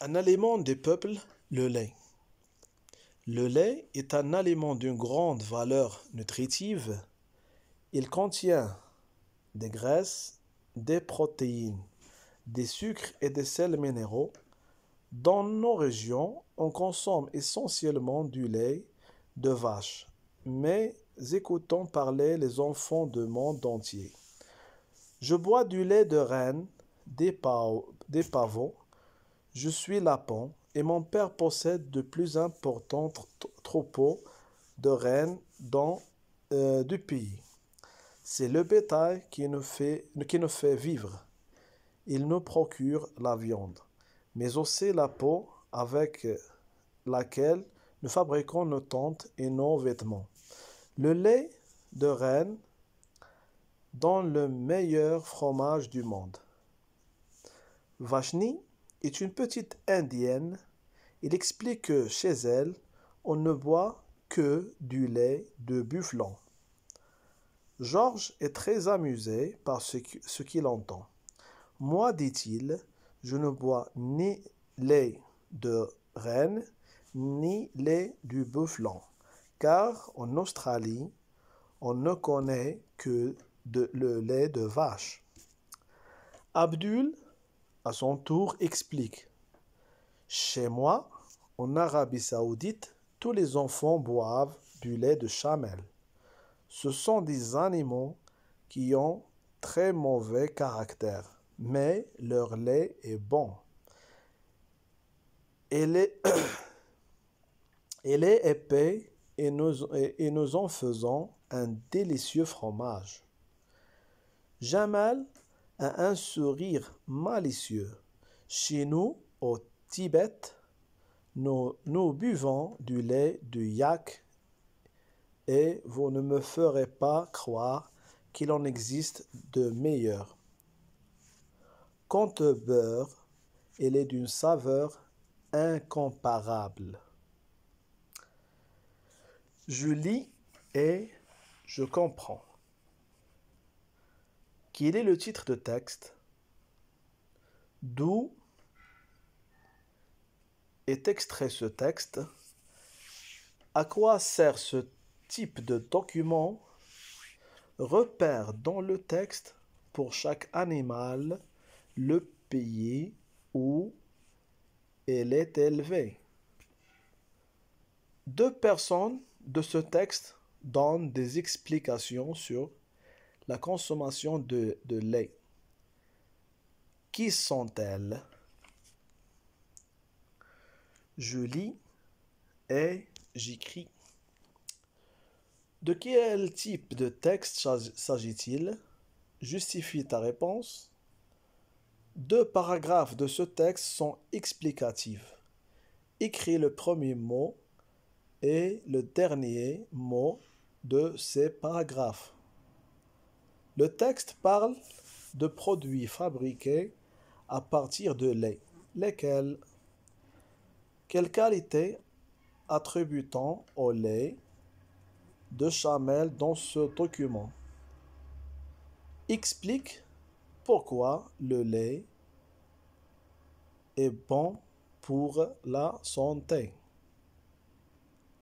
Un aliment des peuples, le lait. Le lait est un aliment d'une grande valeur nutritive. Il contient des graisses, des protéines, des sucres et des sels minéraux. Dans nos régions, on consomme essentiellement du lait de vache, mais écoutons parler les enfants du monde entier. Je bois du lait de renne, des pavots. Je suis lapin et mon père possède de plus importants troupeaux de rennes du pays. C'est le bétail qui nous fait vivre. Il nous procure la viande, mais aussi la peau avec laquelle nous fabriquons nos tentes et nos vêtements. Le lait de renne donne le meilleur fromage du monde. Vachni est une petite indienne. Il explique que chez elle, on ne boit que du lait de buffle. Georges est très amusé par ce qu'il entend. Moi, dit-il, je ne bois ni lait de renne, ni lait du buffle, car en Australie, on ne connaît que le lait de vache. Abdul, à son tour, explique. Chez moi, en Arabie Saoudite, tous les enfants boivent du lait de chamel. Ce sont des animaux qui ont très mauvais caractère, mais leur lait est bon. Il est, il est épais et nous en faisons un délicieux fromage. Jamal a un sourire malicieux. Chez nous, au Tibet, nous buvons du lait du yak et vous ne me ferez pas croire qu'il en existe de meilleur. Quant au beurre, il est d'une saveur incomparable. Je lis et je comprends. Quel est le titre de texte? D'où est extrait ce texte? À quoi sert ce type de document? Repère dans le texte pour chaque animal le pays où il est élevé. Deux personnes de ce texte donnent des explications sur la consommation de lait. Qui sont-elles? Je lis et j'écris. De quel type de texte s'agit-il? Justifie ta réponse. Deux paragraphes de ce texte sont explicatifs. Écris le premier mot et le dernier mot de ces paragraphes. Le texte parle de produits fabriqués à partir de lait. Lesquels? Quelle qualité attribue-t-on au lait de chamel dans ce document? Explique pourquoi le lait est bon pour la santé.